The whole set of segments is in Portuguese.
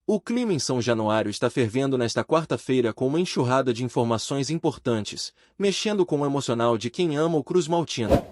O clima em São Januário está fervendo nesta quarta-feira com uma enxurrada de informações importantes, mexendo com o emocional de quem ama o Cruz Maltino.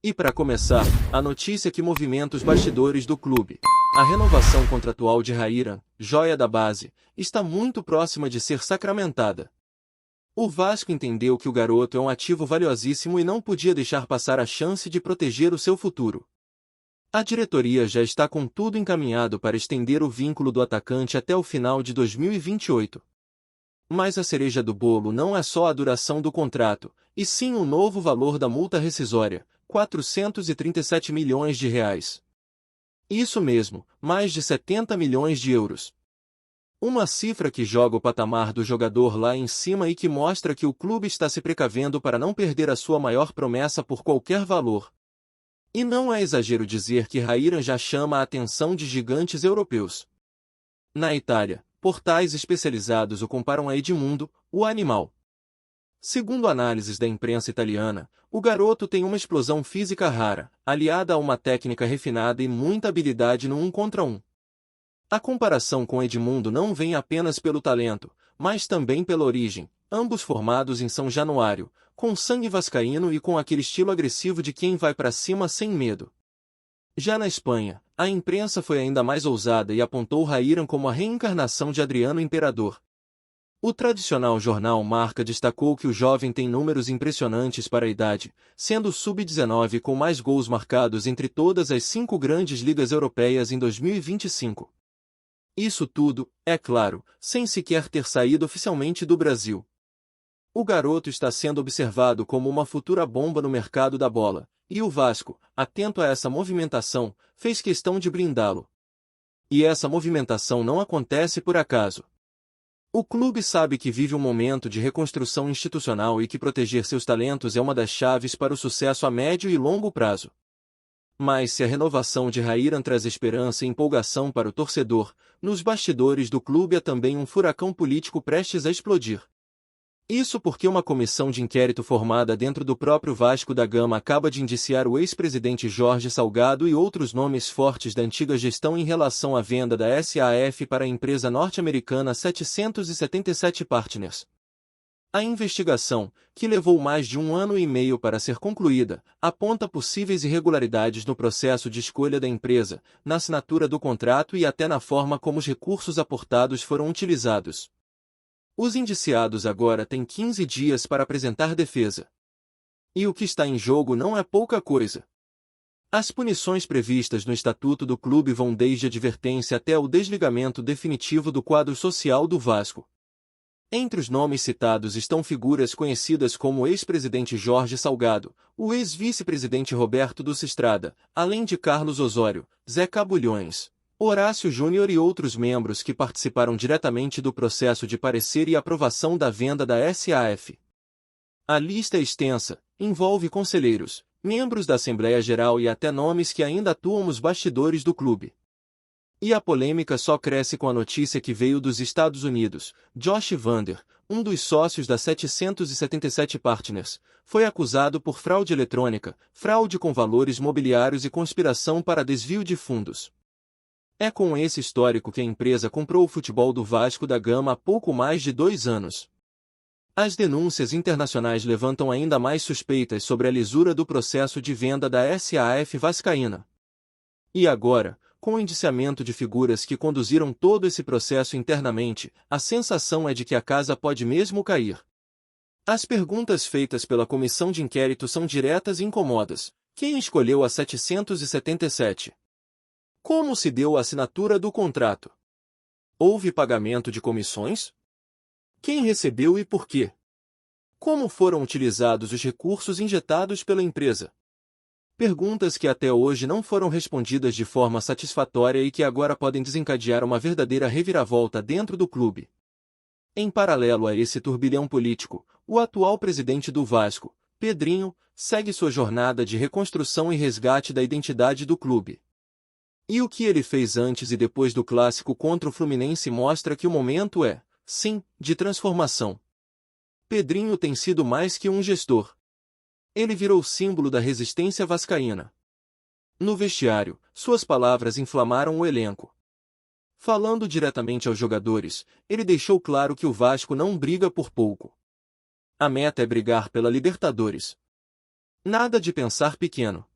E para começar, a notícia que movimenta os bastidores do clube. A renovação contratual de Rairan, joia da base, está muito próxima de ser sacramentada. O Vasco entendeu que o garoto é um ativo valiosíssimo e não podia deixar passar a chance de proteger o seu futuro. A diretoria já está com tudo encaminhado para estender o vínculo do atacante até o final de 2028. Mas a cereja do bolo não é só a duração do contrato, e sim o novo valor da multa rescisória, 437 milhões de reais. Isso mesmo, mais de 70 milhões de euros. Uma cifra que joga o patamar do jogador lá em cima e que mostra que o clube está se precavendo para não perder a sua maior promessa por qualquer valor. E não é exagero dizer que Rairan já chama a atenção de gigantes europeus. Na Itália, portais especializados o comparam a Edmundo, o animal. Segundo análises da imprensa italiana, o garoto tem uma explosão física rara, aliada a uma técnica refinada e muita habilidade no 1 contra 1. A comparação com Edmundo não vem apenas pelo talento, mas também pela origem, ambos formados em São Januário, com sangue vascaíno e com aquele estilo agressivo de quem vai para cima sem medo. Já na Espanha, a imprensa foi ainda mais ousada e apontou Rairan como a reencarnação de Adriano Imperador. O tradicional jornal Marca destacou que o jovem tem números impressionantes para a idade, sendo o sub-19 com mais gols marcados entre todas as 5 grandes ligas europeias em 2025. Isso tudo, é claro, sem sequer ter saído oficialmente do Brasil. O garoto está sendo observado como uma futura bomba no mercado da bola, e o Vasco, atento a essa movimentação, fez questão de blindá-lo. E essa movimentação não acontece por acaso. O clube sabe que vive um momento de reconstrução institucional e que proteger seus talentos é uma das chaves para o sucesso a médio e longo prazo. Mas se a renovação de Rairan traz esperança e empolgação para o torcedor, nos bastidores do clube há também um furacão político prestes a explodir. Isso porque uma comissão de inquérito formada dentro do próprio Vasco da Gama acaba de indiciar o ex-presidente Jorge Salgado e outros nomes fortes da antiga gestão em relação à venda da SAF para a empresa norte-americana 777 Partners. A investigação, que levou mais de 1 ano e meio para ser concluída, aponta possíveis irregularidades no processo de escolha da empresa, na assinatura do contrato e até na forma como os recursos aportados foram utilizados. Os indiciados agora têm 15 dias para apresentar defesa. E o que está em jogo não é pouca coisa. As punições previstas no Estatuto do clube vão desde a advertência até o desligamento definitivo do quadro social do Vasco. Entre os nomes citados estão figuras conhecidas como o ex-presidente Jorge Salgado, o ex-vice-presidente Roberto Duce Estrada, além de Carlos Osório, Zé Cabulhões, Horácio Júnior e outros membros que participaram diretamente do processo de parecer e aprovação da venda da SAF. A lista é extensa, envolve conselheiros, membros da Assembleia Geral e até nomes que ainda atuam nos bastidores do clube. E a polêmica só cresce com a notícia que veio dos Estados Unidos. Josh Vander, um dos sócios da 777 Partners, foi acusado por fraude eletrônica, fraude com valores mobiliários e conspiração para desvio de fundos. É com esse histórico que a empresa comprou o futebol do Vasco da Gama há pouco mais de 2 anos. As denúncias internacionais levantam ainda mais suspeitas sobre a lisura do processo de venda da SAF vascaína. E agora, com o indiciamento de figuras que conduziram todo esse processo internamente, a sensação é de que a casa pode mesmo cair. As perguntas feitas pela comissão de inquérito são diretas e incomodas. Quem escolheu a 777? Como se deu a assinatura do contrato? Houve pagamento de comissões? Quem recebeu e por quê? Como foram utilizados os recursos injetados pela empresa? Perguntas que até hoje não foram respondidas de forma satisfatória e que agora podem desencadear uma verdadeira reviravolta dentro do clube. Em paralelo a esse turbilhão político, o atual presidente do Vasco, Pedrinho, segue sua jornada de reconstrução e resgate da identidade do clube. E o que ele fez antes e depois do clássico contra o Fluminense mostra que o momento é, sim, de transformação. Pedrinho tem sido mais que um gestor. Ele virou símbolo da resistência vascaína. No vestiário, suas palavras inflamaram o elenco. Falando diretamente aos jogadores, ele deixou claro que o Vasco não briga por pouco. A meta é brigar pela Libertadores. Nada de pensar pequeno.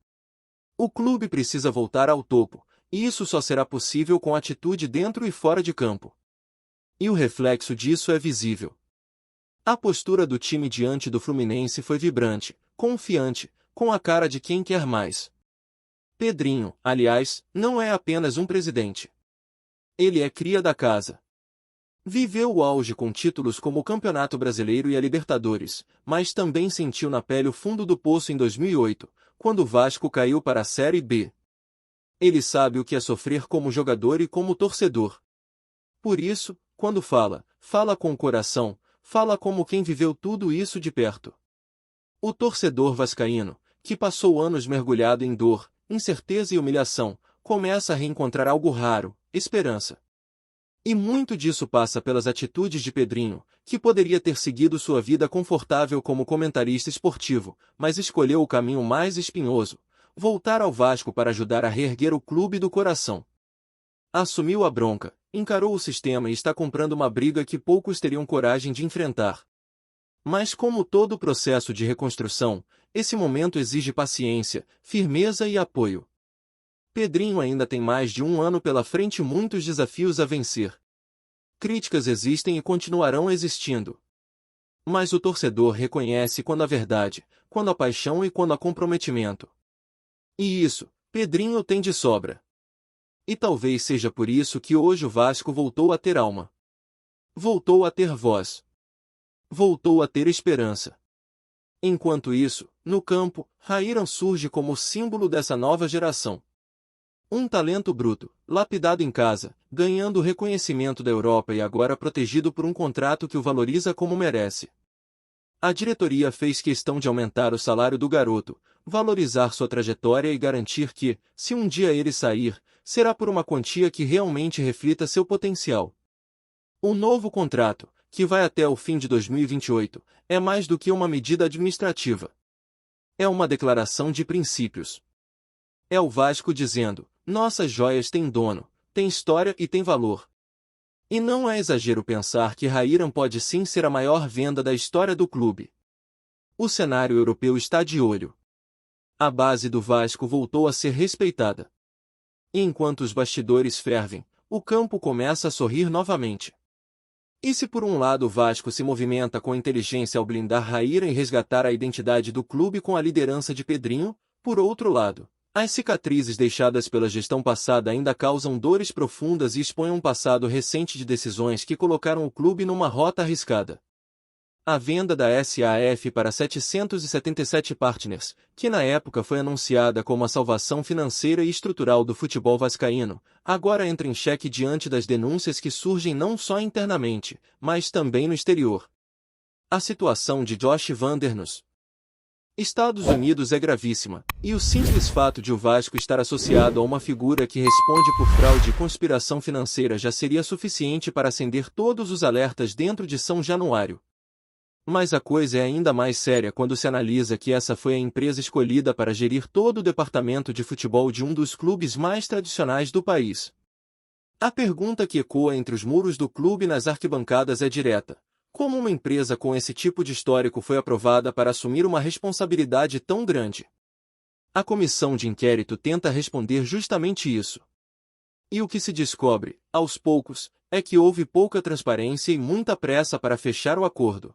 O clube precisa voltar ao topo, e isso só será possível com atitude dentro e fora de campo. E o reflexo disso é visível. A postura do time diante do Fluminense foi vibrante, confiante, com a cara de quem quer mais. Pedrinho, aliás, não é apenas um presidente. Ele é cria da casa. Viveu o auge com títulos como o Campeonato Brasileiro e a Libertadores, mas também sentiu na pele o fundo do poço em 2008, quando o Vasco caiu para a Série B. Ele sabe o que é sofrer como jogador e como torcedor. Por isso, quando fala, fala com o coração, fala como quem viveu tudo isso de perto. O torcedor vascaíno, que passou anos mergulhado em dor, incerteza e humilhação, começa a reencontrar algo raro, esperança. E muito disso passa pelas atitudes de Pedrinho, que poderia ter seguido sua vida confortável como comentarista esportivo, mas escolheu o caminho mais espinhoso: voltar ao Vasco para ajudar a reerguer o clube do coração. Assumiu a bronca, encarou o sistema e está comprando uma briga que poucos teriam coragem de enfrentar. Mas como todo processo de reconstrução, esse momento exige paciência, firmeza e apoio. Pedrinho ainda tem mais de um ano pela frente e muitos desafios a vencer. Críticas existem e continuarão existindo. Mas o torcedor reconhece quando a verdade, quando a paixão e quando há comprometimento. E isso, Pedrinho tem de sobra. E talvez seja por isso que hoje o Vasco voltou a ter alma. Voltou a ter voz. Voltou a ter esperança. Enquanto isso, no campo, Raíran surge como símbolo dessa nova geração. Um talento bruto, lapidado em casa, ganhando o reconhecimento da Europa e agora protegido por um contrato que o valoriza como merece. A diretoria fez questão de aumentar o salário do garoto, valorizar sua trajetória e garantir que, se um dia ele sair, será por uma quantia que realmente reflita seu potencial. O novo contrato, que vai até o fim de 2028, é mais do que uma medida administrativa. É uma declaração de princípios. É o Vasco dizendo: nossas joias têm dono, têm história e têm valor. E não é exagero pensar que Raíran pode sim ser a maior venda da história do clube. O cenário europeu está de olho. A base do Vasco voltou a ser respeitada. E enquanto os bastidores fervem, o campo começa a sorrir novamente. E se por um lado o Vasco se movimenta com inteligência ao blindar Raíran e resgatar a identidade do clube com a liderança de Pedrinho, por outro lado, as cicatrizes deixadas pela gestão passada ainda causam dores profundas e expõem um passado recente de decisões que colocaram o clube numa rota arriscada. A venda da SAF para 777 Partners, que na época foi anunciada como a salvação financeira e estrutural do futebol vascaíno, agora entra em xeque diante das denúncias que surgem não só internamente, mas também no exterior. A situação de Josh Vander nos Estados Unidos é gravíssima, e o simples fato de o Vasco estar associado a uma figura que responde por fraude e conspiração financeira já seria suficiente para acender todos os alertas dentro de São Januário. Mas a coisa é ainda mais séria quando se analisa que essa foi a empresa escolhida para gerir todo o departamento de futebol de um dos clubes mais tradicionais do país. A pergunta que ecoa entre os muros do clube e nas arquibancadas é direta: como uma empresa com esse tipo de histórico foi aprovada para assumir uma responsabilidade tão grande? A comissão de inquérito tenta responder justamente isso. E o que se descobre, aos poucos, é que houve pouca transparência e muita pressa para fechar o acordo.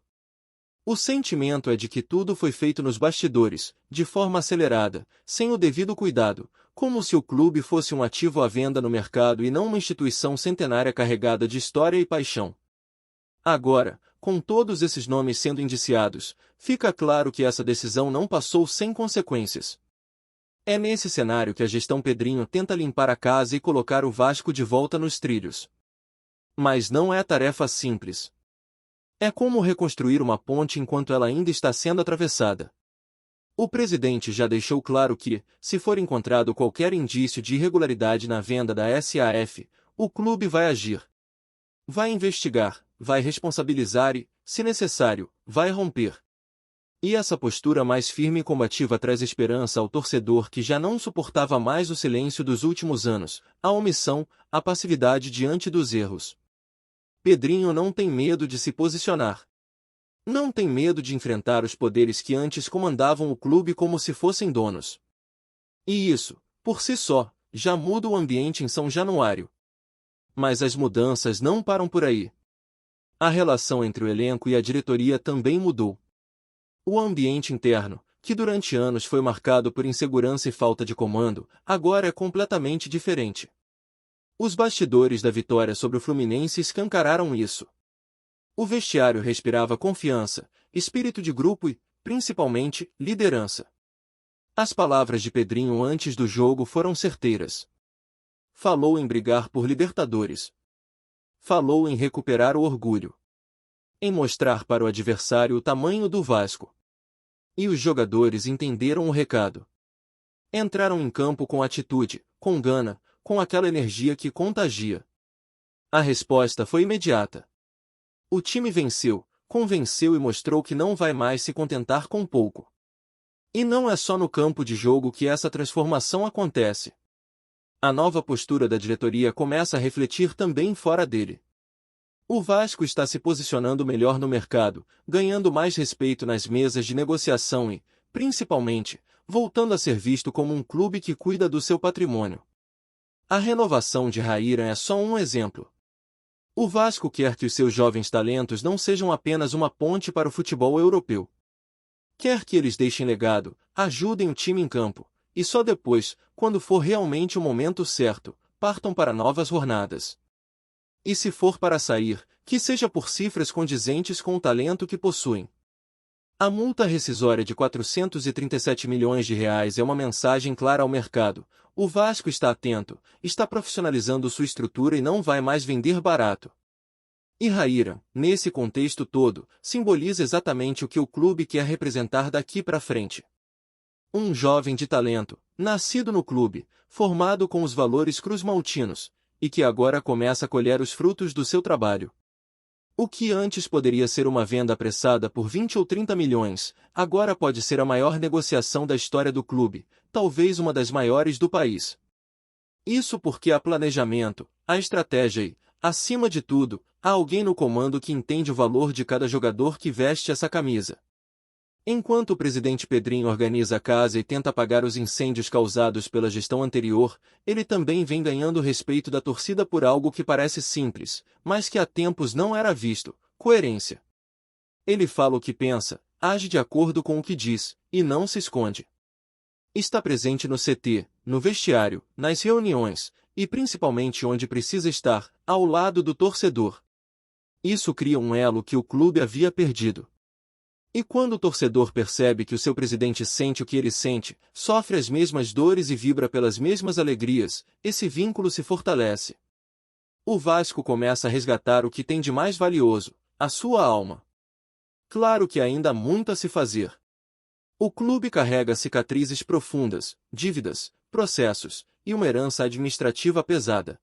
O sentimento é de que tudo foi feito nos bastidores, de forma acelerada, sem o devido cuidado, como se o clube fosse um ativo à venda no mercado e não uma instituição centenária carregada de história e paixão. Agora, com todos esses nomes sendo indiciados, fica claro que essa decisão não passou sem consequências. É nesse cenário que a gestão Pedrinho tenta limpar a casa e colocar o Vasco de volta nos trilhos. Mas não é tarefa simples. É como reconstruir uma ponte enquanto ela ainda está sendo atravessada. O presidente já deixou claro que, se for encontrado qualquer indício de irregularidade na venda da SAF, o clube vai agir. Vai investigar, vai responsabilizar e, se necessário, vai romper. E essa postura mais firme e combativa traz esperança ao torcedor que já não suportava mais o silêncio dos últimos anos, a omissão, a passividade diante dos erros. Pedrinho não tem medo de se posicionar. Não tem medo de enfrentar os poderes que antes comandavam o clube como se fossem donos. E isso, por si só, já muda o ambiente em São Januário. Mas as mudanças não param por aí. A relação entre o elenco e a diretoria também mudou. O ambiente interno, que durante anos foi marcado por insegurança e falta de comando, agora é completamente diferente. Os bastidores da vitória sobre o Fluminense escancararam isso. O vestiário respirava confiança, espírito de grupo e, principalmente, liderança. As palavras de Pedrinho antes do jogo foram certeiras. Falou em brigar por Libertadores. Falou em recuperar o orgulho. Em mostrar para o adversário o tamanho do Vasco. E os jogadores entenderam o recado. Entraram em campo com atitude, com gana, com aquela energia que contagia. A resposta foi imediata. O time venceu, convenceu e mostrou que não vai mais se contentar com pouco. E não é só no campo de jogo que essa transformação acontece. A nova postura da diretoria começa a refletir também fora dele. O Vasco está se posicionando melhor no mercado, ganhando mais respeito nas mesas de negociação e, principalmente, voltando a ser visto como um clube que cuida do seu patrimônio. A renovação de Raíra é só um exemplo. O Vasco quer que os seus jovens talentos não sejam apenas uma ponte para o futebol europeu. Quer que eles deixem legado, ajudem o time em campo, e só depois, quando for realmente o momento certo, partam para novas jornadas. E se for para sair, que seja por cifras condizentes com o talento que possuem. A multa rescisória de R$ 437 milhões é uma mensagem clara ao mercado. O Vasco está atento, está profissionalizando sua estrutura e não vai mais vender barato. E Raíra, nesse contexto todo, simboliza exatamente o que o clube quer representar daqui para frente. Um jovem de talento, nascido no clube, formado com os valores cruzmaltinos, e que agora começa a colher os frutos do seu trabalho. O que antes poderia ser uma venda apressada por 20 ou 30 milhões, agora pode ser a maior negociação da história do clube, talvez uma das maiores do país. Isso porque há planejamento, há estratégia e, acima de tudo, há alguém no comando que entende o valor de cada jogador que veste essa camisa. Enquanto o presidente Pedrinho organiza a casa e tenta apagar os incêndios causados pela gestão anterior, ele também vem ganhando o respeito da torcida por algo que parece simples, mas que há tempos não era visto: coerência. Ele fala o que pensa, age de acordo com o que diz, e não se esconde. Está presente no CT, no vestiário, nas reuniões, e principalmente onde precisa estar, ao lado do torcedor. Isso cria um elo que o clube havia perdido. E quando o torcedor percebe que o seu presidente sente o que ele sente, sofre as mesmas dores e vibra pelas mesmas alegrias, esse vínculo se fortalece. O Vasco começa a resgatar o que tem de mais valioso, a sua alma. Claro que ainda há muito a se fazer. O clube carrega cicatrizes profundas, dívidas, processos, e uma herança administrativa pesada.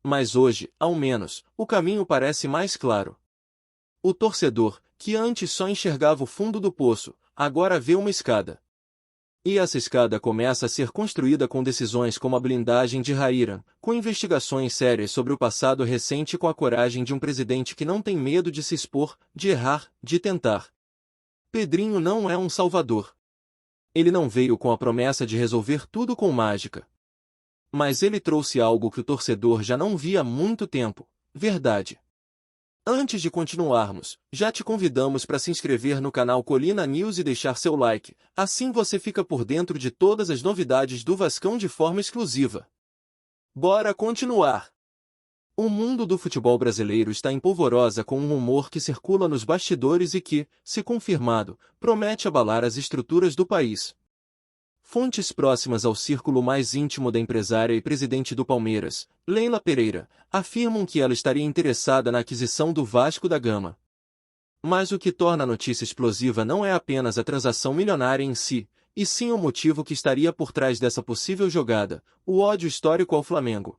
Mas hoje, ao menos, o caminho parece mais claro. O torcedor, que antes só enxergava o fundo do poço, agora vê uma escada. E essa escada começa a ser construída com decisões como a blindagem de Raíra, com investigações sérias sobre o passado recente e com a coragem de um presidente que não tem medo de se expor, de errar, de tentar. Pedrinho não é um salvador. Ele não veio com a promessa de resolver tudo com mágica. Mas ele trouxe algo que o torcedor já não via há muito tempo: verdade. Antes de continuarmos, já te convidamos para se inscrever no canal Colina News e deixar seu like, assim você fica por dentro de todas as novidades do Vascão de forma exclusiva. Bora continuar! O mundo do futebol brasileiro está em polvorosa com um rumor que circula nos bastidores e que, se confirmado, promete abalar as estruturas do país. Fontes próximas ao círculo mais íntimo da empresária e presidente do Palmeiras, Leila Pereira, afirmam que ela estaria interessada na aquisição do Vasco da Gama. Mas o que torna a notícia explosiva não é apenas a transação milionária em si, e sim o motivo que estaria por trás dessa possível jogada: o ódio histórico ao Flamengo.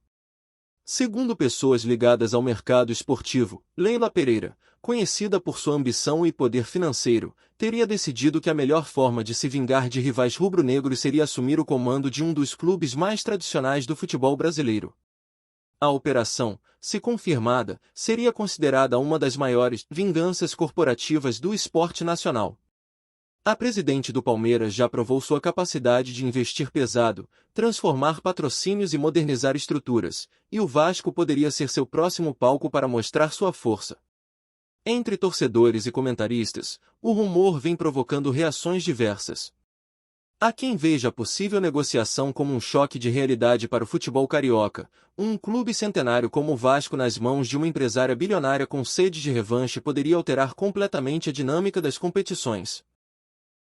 Segundo pessoas ligadas ao mercado esportivo, Leila Pereira, conhecida por sua ambição e poder financeiro, teria decidido que a melhor forma de se vingar de rivais rubro-negros seria assumir o comando de um dos clubes mais tradicionais do futebol brasileiro. A operação, se confirmada, seria considerada uma das maiores vinganças corporativas do esporte nacional. A presidente do Palmeiras já provou sua capacidade de investir pesado, transformar patrocínios e modernizar estruturas, e o Vasco poderia ser seu próximo palco para mostrar sua força. Entre torcedores e comentaristas, o rumor vem provocando reações diversas. Há quem veja a possível negociação como um choque de realidade para o futebol carioca, um clube centenário como o Vasco nas mãos de uma empresária bilionária com sede de revanche poderia alterar completamente a dinâmica das competições.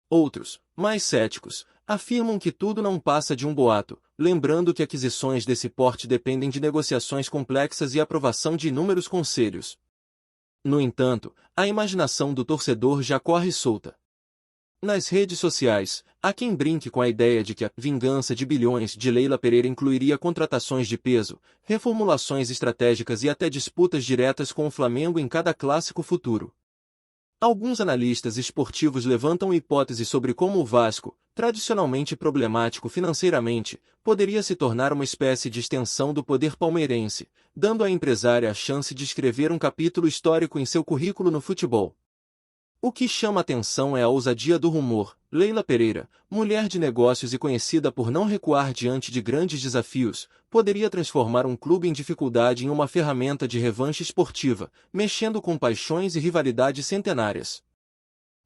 Outros, mais céticos, afirmam que tudo não passa de um boato, lembrando que aquisições desse porte dependem de negociações complexas e aprovação de inúmeros conselhos. No entanto, a imaginação do torcedor já corre solta. Nas redes sociais, há quem brinque com a ideia de que a vingança de bilhões de Leila Pereira incluiria contratações de peso, reformulações estratégicas e até disputas diretas com o Flamengo em cada clássico futuro. Alguns analistas esportivos levantam hipóteses sobre como o Vasco, tradicionalmente problemático financeiramente, poderia se tornar uma espécie de extensão do poder palmeirense, dando à empresária a chance de escrever um capítulo histórico em seu currículo no futebol. O que chama atenção é a ousadia do rumor. Leila Pereira, mulher de negócios e conhecida por não recuar diante de grandes desafios, poderia transformar um clube em dificuldade em uma ferramenta de revanche esportiva, mexendo com paixões e rivalidades centenárias.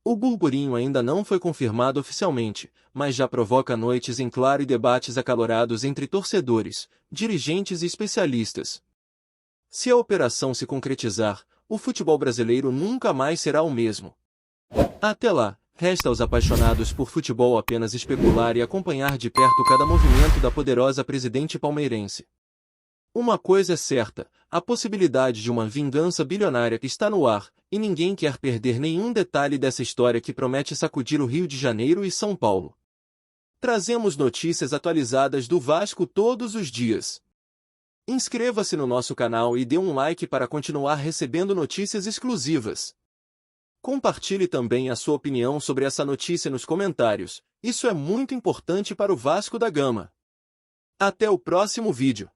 O burburinho ainda não foi confirmado oficialmente, mas já provoca noites em claro e debates acalorados entre torcedores, dirigentes e especialistas. Se a operação se concretizar, o futebol brasileiro nunca mais será o mesmo. Até lá, resta aos apaixonados por futebol apenas especular e acompanhar de perto cada movimento da poderosa presidente palmeirense. Uma coisa é certa, a possibilidade de uma vingança bilionária está no ar, e ninguém quer perder nenhum detalhe dessa história que promete sacudir o Rio de Janeiro e São Paulo. Trazemos notícias atualizadas do Vasco todos os dias. Inscreva-se no nosso canal e dê um like para continuar recebendo notícias exclusivas. Compartilhe também a sua opinião sobre essa notícia nos comentários, isso é muito importante para o Vasco da Gama. Até o próximo vídeo.